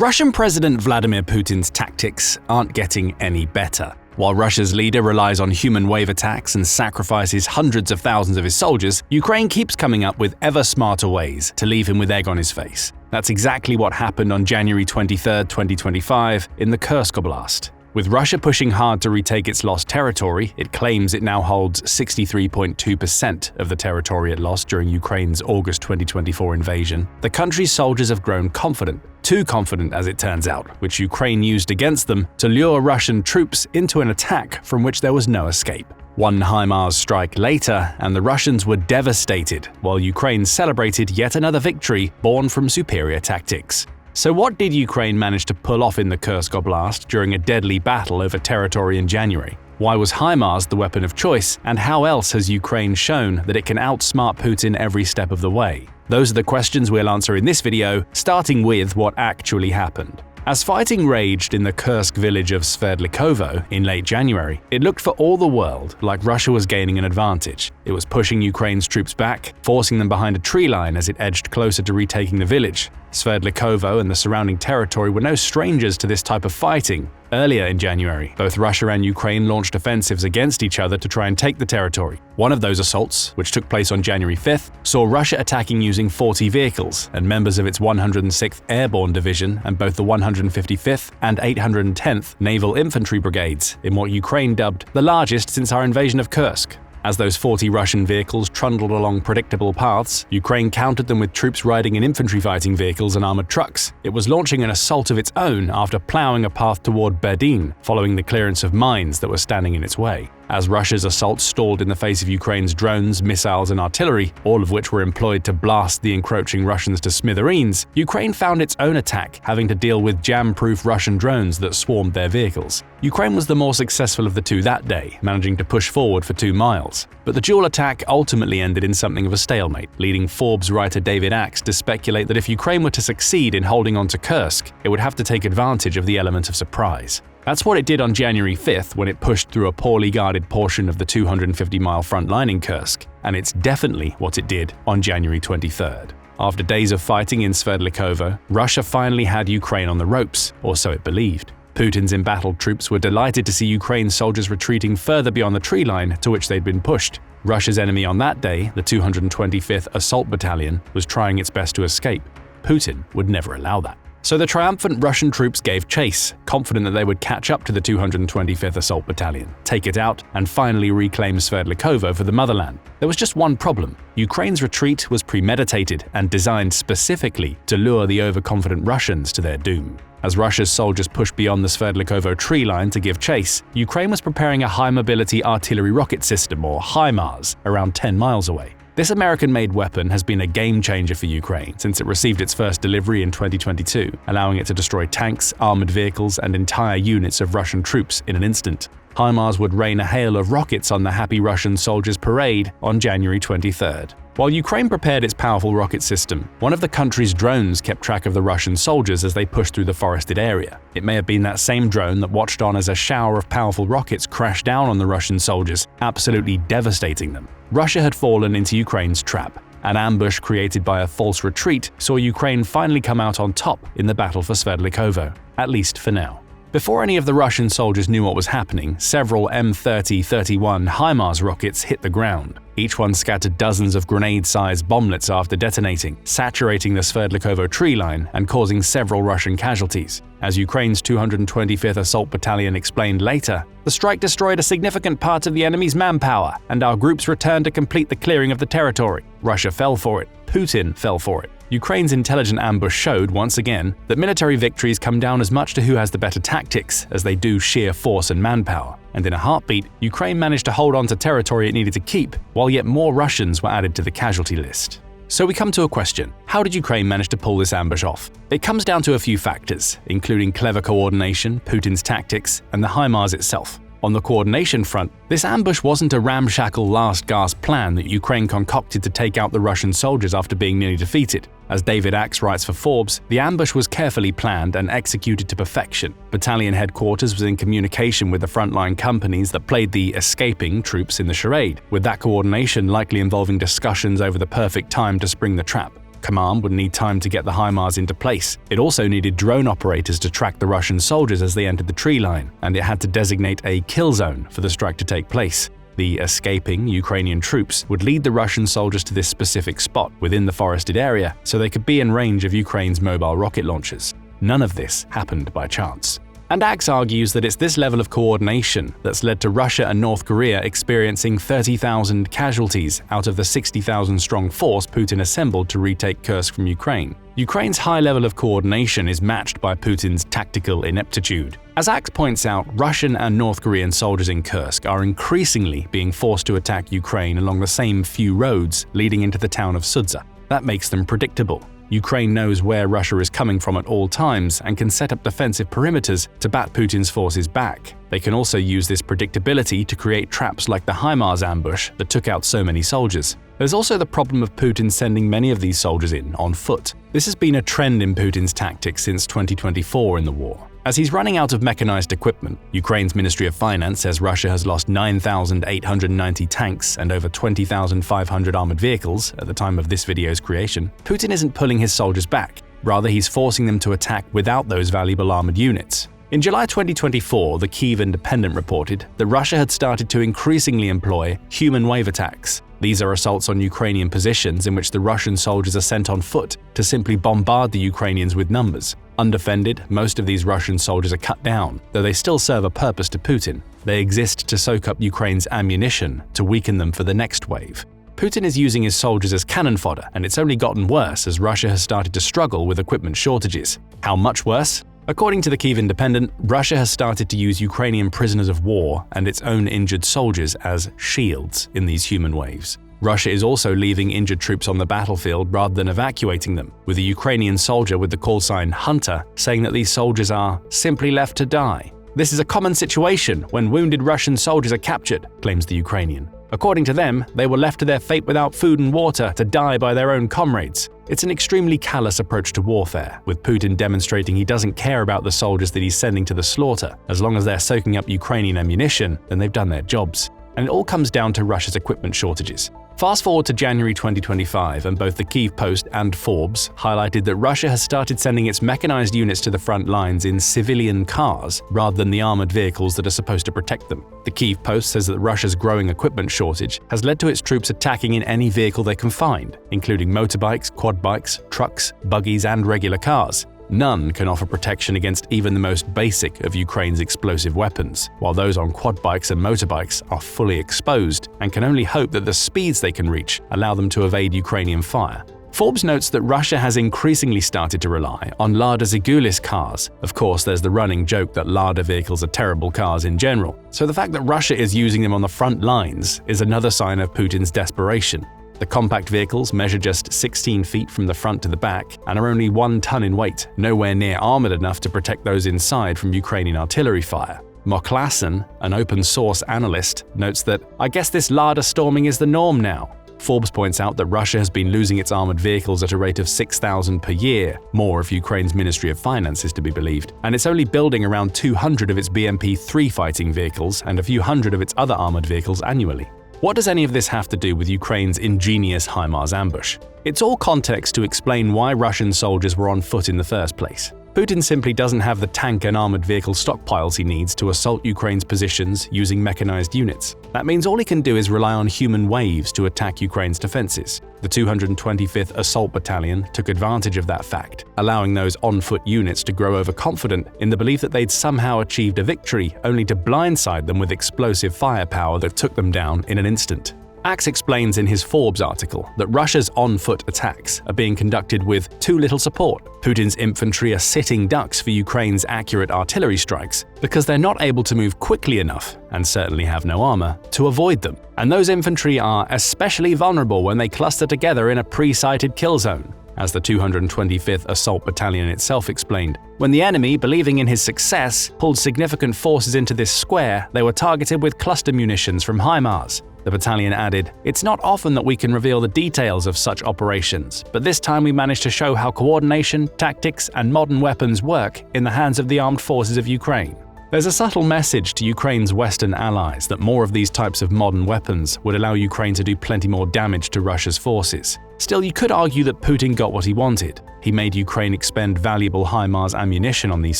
Russian President Vladimir Putin's tactics aren't getting any better. While Russia's leader relies on human wave attacks and sacrifices hundreds of thousands of his soldiers, Ukraine keeps coming up with ever smarter ways to leave him with egg on his face. That's exactly what happened on January 23, 2025, in the Kursk Oblast. With Russia pushing hard to retake its lost territory, it claims it now holds 63.2% of the territory it lost during Ukraine's August 2024 invasion. The country's soldiers have grown confident, too confident as it turns out, which Ukraine used against them to lure Russian troops into an attack from which there was no escape. One HIMARS strike later, and the Russians were devastated, while Ukraine celebrated yet another victory born from superior tactics. So what did Ukraine manage to pull off in the Kursk Oblast during a deadly battle over territory in January? Why was HIMARS the weapon of choice, and how else has Ukraine shown that it can outsmart Putin every step of the way? Those are the questions we'll answer in this video, starting with what actually happened. As fighting raged in the Kursk village of Sverdlikovo in late January, it looked for all the world like Russia was gaining an advantage. It was pushing Ukraine's troops back, forcing them behind a tree line as it edged closer to retaking the village. Sverdlikovo and the surrounding territory were no strangers to this type of fighting. Earlier in January, both Russia and Ukraine launched offensives against each other to try and take the territory. One of those assaults, which took place on January 5th, saw Russia attacking using 40 vehicles and members of its 106th Airborne Division and both the 155th and 810th Naval Infantry Brigades in what Ukraine dubbed the largest since our invasion of Kursk. As those 40 Russian vehicles trundled along predictable paths, Ukraine countered them with troops riding in infantry fighting vehicles and armored trucks. It was launching an assault of its own after plowing a path toward Berdin, following the clearance of mines that were standing in its way. As Russia's assault stalled in the face of Ukraine's drones, missiles, and artillery, all of which were employed to blast the encroaching Russians to smithereens, Ukraine found its own attack having to deal with jam-proof Russian drones that swarmed their vehicles. Ukraine was the more successful of the two that day, managing to push forward for 2 miles. But the dual attack ultimately ended in something of a stalemate, leading Forbes writer David Axe to speculate that if Ukraine were to succeed in holding on to Kursk, it would have to take advantage of the element of surprise. That's what it did on January 5th when it pushed through a poorly guarded portion of the 250-mile front line in Kursk, and it's definitely what it did on January 23rd. After days of fighting in Sverdlikovo, Russia finally had Ukraine on the ropes, or so it believed. Putin's embattled troops were delighted to see Ukraine's soldiers retreating further beyond the tree line to which they'd been pushed. Russia's enemy on that day, the 225th Assault Battalion, was trying its best to escape. Putin would never allow that. So the triumphant Russian troops gave chase, confident that they would catch up to the 225th Assault Battalion, take it out, and finally reclaim Sverdlikovo for the motherland. There was just one problem. Ukraine's retreat was premeditated and designed specifically to lure the overconfident Russians to their doom. As Russia's soldiers pushed beyond the Sverdlikovo tree line to give chase, Ukraine was preparing a high-mobility artillery rocket system, or HIMARS, around 10 miles away. This American-made weapon has been a game-changer for Ukraine since it received its first delivery in 2022, allowing it to destroy tanks, armored vehicles, and entire units of Russian troops in an instant. HIMARS would rain a hail of rockets on the happy Russian soldiers' parade on January 23rd. While Ukraine prepared its powerful rocket system, one of the country's drones kept track of the Russian soldiers as they pushed through the forested area. It may have been that same drone that watched on as a shower of powerful rockets crashed down on the Russian soldiers, absolutely devastating them. Russia had fallen into Ukraine's trap. An ambush created by a false retreat saw Ukraine finally come out on top in the battle for Sverdlikovo, at least for now. Before any of the Russian soldiers knew what was happening, several M30-31 HIMARS rockets hit the ground. Each one scattered dozens of grenade-sized bomblets after detonating, saturating the Sverdlikovo tree line and causing several Russian casualties. As Ukraine's 225th Assault Battalion explained later, the strike destroyed a significant part of the enemy's manpower, and our groups returned to complete the clearing of the territory. Russia fell for it. Putin fell for it. Ukraine's intelligent ambush showed, once again, that military victories come down as much to who has the better tactics as they do sheer force and manpower. And in a heartbeat, Ukraine managed to hold on to territory it needed to keep, while yet more Russians were added to the casualty list. So we come to a question. How did Ukraine manage to pull this ambush off? It comes down to a few factors, including clever coordination, Putin's tactics, and the HIMARS itself. On the coordination front, this ambush wasn't a ramshackle last-gasp plan that Ukraine concocted to take out the Russian soldiers after being nearly defeated. As David Axe writes for Forbes, the ambush was carefully planned and executed to perfection. Battalion headquarters was in communication with the frontline companies that played the escaping troops in the charade, with that coordination likely involving discussions over the perfect time to spring the trap. Command would need time to get the HIMARS into place. It also needed drone operators to track the Russian soldiers as they entered the tree line, and it had to designate a kill zone for the strike to take place. The escaping Ukrainian troops would lead the Russian soldiers to this specific spot within the forested area so they could be in range of Ukraine's mobile rocket launchers. None of this happened by chance. And Axe argues that it's this level of coordination that's led to Russia and North Korea experiencing 30,000 casualties out of the 60,000-strong force Putin assembled to retake Kursk from Ukraine. Ukraine's high level of coordination is matched by Putin's tactical ineptitude. As Axe points out, Russian and North Korean soldiers in Kursk are increasingly being forced to attack Ukraine along the same few roads leading into the town of Sudza. That makes them predictable. Ukraine knows where Russia is coming from at all times and can set up defensive perimeters to bat Putin's forces back. They can also use this predictability to create traps like the HIMARS ambush that took out so many soldiers. There's also the problem of Putin sending many of these soldiers in on foot. This has been a trend in Putin's tactics since 2024 in the war. As he's running out of mechanized equipment, Ukraine's Ministry of Finance says Russia has lost 9,890 tanks and over 20,500 armored vehicles at the time of this video's creation. Putin isn't pulling his soldiers back. Rather, he's forcing them to attack without those valuable armored units. In July 2024, the Kyiv Independent reported that Russia had started to increasingly employ human wave attacks. These are assaults on Ukrainian positions in which the Russian soldiers are sent on foot to simply bombard the Ukrainians with numbers. Undefended, most of these Russian soldiers are cut down, though they still serve a purpose to Putin. They exist to soak up Ukraine's ammunition to weaken them for the next wave. Putin is using his soldiers as cannon fodder, and it's only gotten worse as Russia has started to struggle with equipment shortages. How much worse? According to the Kyiv Independent, Russia has started to use Ukrainian prisoners of war and its own injured soldiers as shields in these human waves. Russia is also leaving injured troops on the battlefield rather than evacuating them, with a Ukrainian soldier with the call sign Hunter saying that these soldiers are simply left to die. This is a common situation when wounded Russian soldiers are captured, claims the Ukrainian. According to them, they were left to their fate without food and water to die by their own comrades. It's an extremely callous approach to warfare, with Putin demonstrating he doesn't care about the soldiers that he's sending to the slaughter. As long as they're soaking up Ukrainian ammunition, then they've done their jobs. And it all comes down to Russia's equipment shortages. Fast forward to January 2025, and both the Kyiv Post and Forbes highlighted that Russia has started sending its mechanized units to the front lines in civilian cars rather than the armored vehicles that are supposed to protect them. The Kyiv Post says that Russia's growing equipment shortage has led to its troops attacking in any vehicle they can find, including motorbikes, quad bikes, trucks, buggies, and regular cars. None can offer protection against even the most basic of Ukraine's explosive weapons, while those on quad bikes and motorbikes are fully exposed and can only hope that the speeds they can reach allow them to evade Ukrainian fire. Forbes notes that Russia has increasingly started to rely on Lada Zigulis cars. Of course, there's the running joke that Lada vehicles are terrible cars in general, so the fact that Russia is using them on the front lines is another sign of Putin's desperation. The compact vehicles measure just 16 feet from the front to the back and are only 1 ton in weight, nowhere near armored enough to protect those inside from Ukrainian artillery fire. Moklassen, an open-source analyst, notes that, "I guess this Lada storming is the norm now." Forbes points out that Russia has been losing its armored vehicles at a rate of 6,000 per year, more if Ukraine's Ministry of Finance is to be believed, and it's only building around 200 of its BMP-3 fighting vehicles and a few hundred of its other armored vehicles annually. What does any of this have to do with Ukraine's ingenious HIMARS ambush? It's all context to explain why Russian soldiers were on foot in the first place. Putin simply doesn't have the tank and armored vehicle stockpiles he needs to assault Ukraine's positions using mechanized units. That means all he can do is rely on human waves to attack Ukraine's defenses. The 225th Assault Battalion took advantage of that fact, allowing those on-foot units to grow overconfident in the belief that they'd somehow achieved a victory, only to blindside them with explosive firepower that took them down in an instant. Axe explains in his Forbes article that Russia's on-foot attacks are being conducted with too little support. Putin's infantry are sitting ducks for Ukraine's accurate artillery strikes because they're not able to move quickly enough, and certainly have no armor, to avoid them. And those infantry are especially vulnerable when they cluster together in a pre-sighted kill zone. As the 225th Assault Battalion itself explained, when the enemy, believing in his success, pulled significant forces into this square, they were targeted with cluster munitions from HIMARS. The battalion added, "It's not often that we can reveal the details of such operations, but this time we managed to show how coordination, tactics, and modern weapons work in the hands of the armed forces of Ukraine." There's a subtle message to Ukraine's Western allies that more of these types of modern weapons would allow Ukraine to do plenty more damage to Russia's forces. Still, you could argue that Putin got what he wanted. He made Ukraine expend valuable HIMARS ammunition on these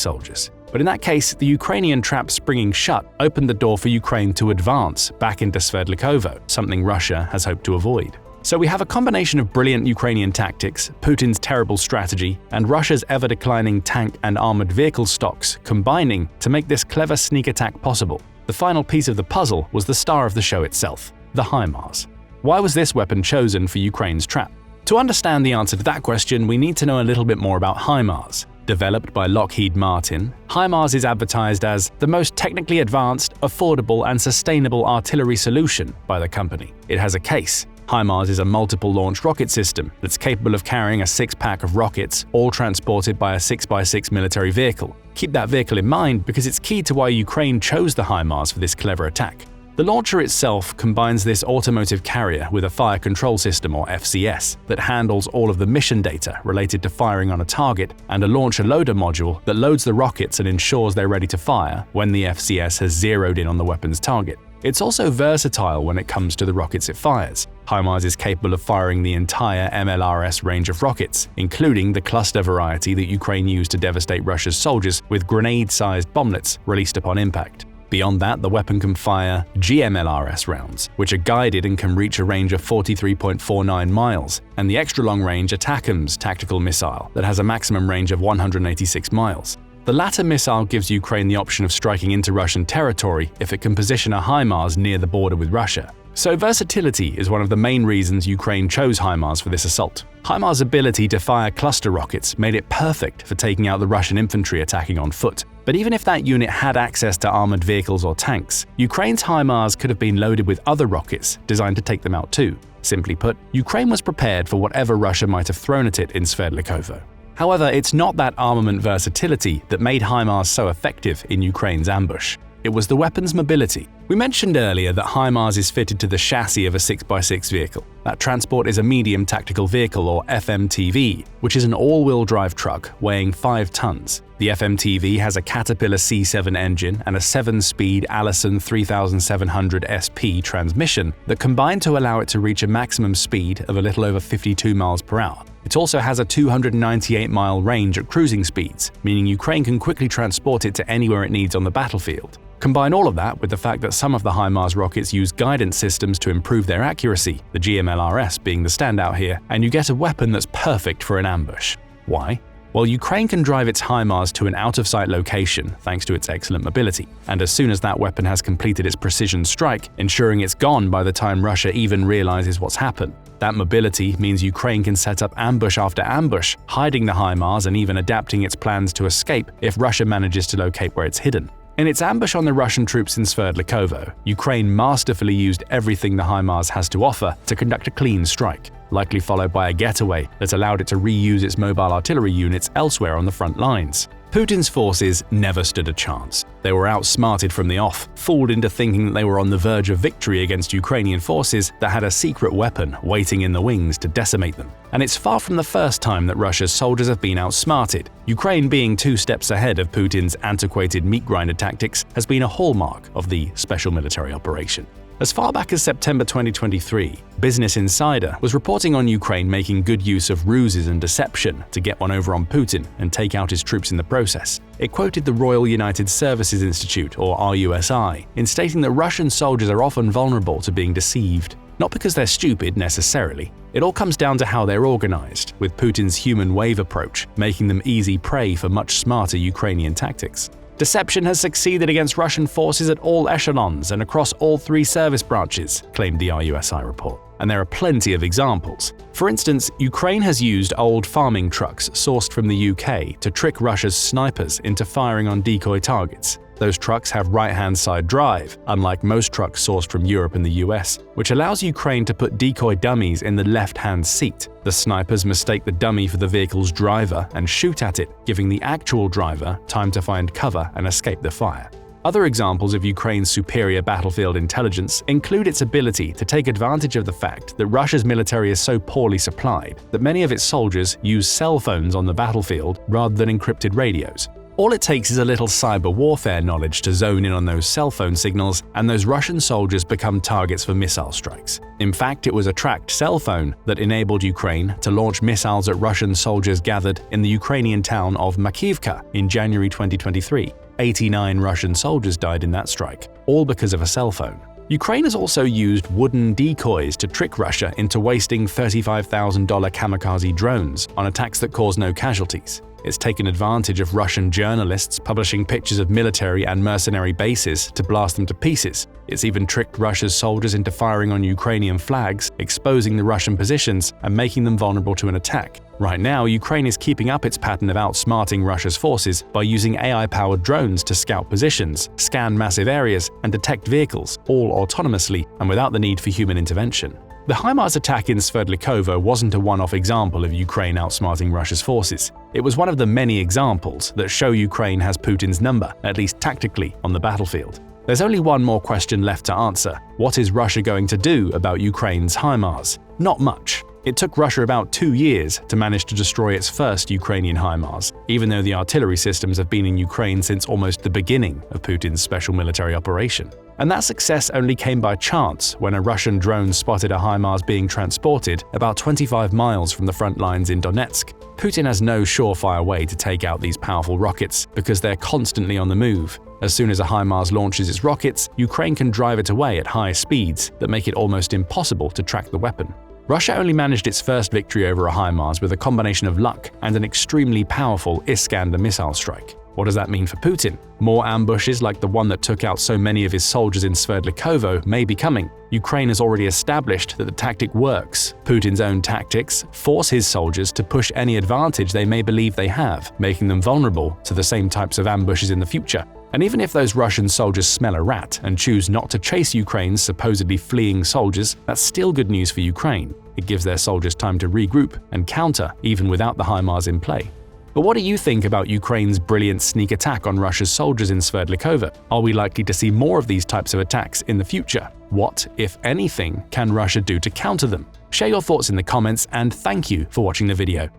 soldiers. But in that case, the Ukrainian trap springing shut opened the door for Ukraine to advance back into Sverdlikovo, something Russia has hoped to avoid. So we have a combination of brilliant Ukrainian tactics, Putin's terrible strategy, and Russia's ever-declining tank and armored vehicle stocks combining to make this clever sneak attack possible. The final piece of the puzzle was the star of the show itself, the HIMARS. Why was this weapon chosen for Ukraine's trap? To understand the answer to that question, we need to know a little bit more about HIMARS. Developed by Lockheed Martin, HIMARS is advertised as the most technically advanced, affordable, and sustainable artillery solution by the company. It has a case. HIMARS is a multiple-launch rocket system that's capable of carrying a 6-pack of rockets, all transported by a 6x6 military vehicle. Keep that vehicle in mind because it's key to why Ukraine chose the HIMARS for this clever attack. The launcher itself combines this automotive carrier with a fire control system, or FCS, that handles all of the mission data related to firing on a target, and a launcher-loader module that loads the rockets and ensures they're ready to fire when the FCS has zeroed in on the weapon's target. It's also versatile when it comes to the rockets it fires. HIMARS is capable of firing the entire MLRS range of rockets, including the cluster variety that Ukraine used to devastate Russia's soldiers with grenade-sized bomblets released upon impact. Beyond that, the weapon can fire GMLRS rounds, which are guided and can reach a range of 43.49 miles, and the extra-long-range ATACMS tactical missile that has a maximum range of 186 miles. The latter missile gives Ukraine the option of striking into Russian territory if it can position a HIMARS near the border with Russia. So versatility is one of the main reasons Ukraine chose HIMARS for this assault. HIMARS' ability to fire cluster rockets made it perfect for taking out the Russian infantry attacking on foot. But even if that unit had access to armored vehicles or tanks, Ukraine's HIMARS could have been loaded with other rockets designed to take them out too. Simply put, Ukraine was prepared for whatever Russia might have thrown at it in Sverdlikovo. However, it's not that armament versatility that made HIMARS so effective in Ukraine's ambush. It was the weapon's mobility. We mentioned earlier that HIMARS is fitted to the chassis of a 6x6 vehicle. That transport is a medium tactical vehicle, or FMTV, which is an all-wheel drive truck weighing 5 tons. The FMTV has a Caterpillar C7 engine and a 7-speed Allison 3700 SP transmission that combine to allow it to reach a maximum speed of a little over 52 miles per hour. It also has a 298-mile range at cruising speeds, meaning Ukraine can quickly transport it to anywhere it needs on the battlefield. Combine all of that with the fact that some of the HIMARS rockets use guidance systems to improve their accuracy, the GMLRS being the standout here, and you get a weapon that's perfect for an ambush. Why? Well, Ukraine can drive its HIMARS to an out-of-sight location thanks to its excellent mobility, and as soon as that weapon has completed its precision strike, ensuring it's gone by the time Russia even realizes what's happened. That mobility means Ukraine can set up ambush after ambush, hiding the HIMARS and even adapting its plans to escape if Russia manages to locate where it's hidden. In its ambush on the Russian troops in Sverdlikovo, Ukraine masterfully used everything the HIMARS has to offer to conduct a clean strike, likely followed by a getaway that allowed it to reuse its mobile artillery units elsewhere on the front lines. Putin's forces never stood a chance. They were outsmarted from the off, fooled into thinking that they were on the verge of victory against Ukrainian forces that had a secret weapon waiting in the wings to decimate them. And it's far from the first time that Russia's soldiers have been outsmarted. Ukraine being 2 steps ahead of Putin's antiquated meat grinder tactics has been a hallmark of the special military operation. As far back as September 2023, Business Insider was reporting on Ukraine making good use of ruses and deception to get one over on Putin and take out his troops in the process. It quoted the Royal United Services Institute, or RUSI, in stating that Russian soldiers are often vulnerable to being deceived. Not because they're stupid necessarily. It all comes down to how they're organized, with Putin's human wave approach making them easy prey for much smarter Ukrainian tactics. Deception has succeeded against Russian forces at all echelons and across all 3 service branches, claimed the RUSI report. And there are plenty of examples. For instance, Ukraine has used old farming trucks sourced from the UK to trick Russia's snipers into firing on decoy targets. Those trucks have right-hand side drive, unlike most trucks sourced from Europe and the US, which allows Ukraine to put decoy dummies in the left-hand seat. The snipers mistake the dummy for the vehicle's driver and shoot at it, giving the actual driver time to find cover and escape the fire. Other examples of Ukraine's superior battlefield intelligence include its ability to take advantage of the fact that Russia's military is so poorly supplied that many of its soldiers use cell phones on the battlefield rather than encrypted radios. All it takes is a little cyber warfare knowledge to zone in on those cell phone signals, and those Russian soldiers become targets for missile strikes. In fact, it was a tracked cell phone that enabled Ukraine to launch missiles at Russian soldiers gathered in the Ukrainian town of Makivka in January 2023. 89 Russian soldiers died in that strike, all because of a cell phone. Ukraine has also used wooden decoys to trick Russia into wasting $35,000 kamikaze drones on attacks that cause no casualties. It's taken advantage of Russian journalists publishing pictures of military and mercenary bases to blast them to pieces. It's even tricked Russia's soldiers into firing on Ukrainian flags, exposing the Russian positions and making them vulnerable to an attack. Right now, Ukraine is keeping up its pattern of outsmarting Russia's forces by using AI-powered drones to scout positions, scan massive areas, and detect vehicles, all autonomously and without the need for human intervention. The HIMARS attack in Sverdlikovo wasn't a one-off example of Ukraine outsmarting Russia's forces. It was one of the many examples that show Ukraine has Putin's number, at least tactically, on the battlefield. There's only one more question left to answer. What is Russia going to do about Ukraine's HIMARS? Not much. It took Russia about 2 years to manage to destroy its first Ukrainian HIMARS, even though the artillery systems have been in Ukraine since almost the beginning of Putin's special military operation. And that success only came by chance when a Russian drone spotted a HIMARS being transported about 25 miles from the front lines in Donetsk. Putin has no surefire way to take out these powerful rockets because they're constantly on the move. As soon as a HIMARS launches its rockets, Ukraine can drive it away at high speeds that make it almost impossible to track the weapon. Russia only managed its first victory over a HIMARS with a combination of luck and an extremely powerful Iskander missile strike. What does that mean for Putin? More ambushes like the one that took out so many of his soldiers in Sverdlikovo may be coming. Ukraine has already established that the tactic works. Putin's own tactics force his soldiers to push any advantage they may believe they have, making them vulnerable to the same types of ambushes in the future. And even if those Russian soldiers smell a rat and choose not to chase Ukraine's supposedly fleeing soldiers, that's still good news for Ukraine. It gives their soldiers time to regroup and counter even without the HIMARS in play. But what do you think about Ukraine's brilliant sneak attack on Russia's soldiers in Sverdlikovo? Are we likely to see more of these types of attacks in the future? What, if anything, can Russia do to counter them? Share your thoughts in the comments, and thank you for watching the video.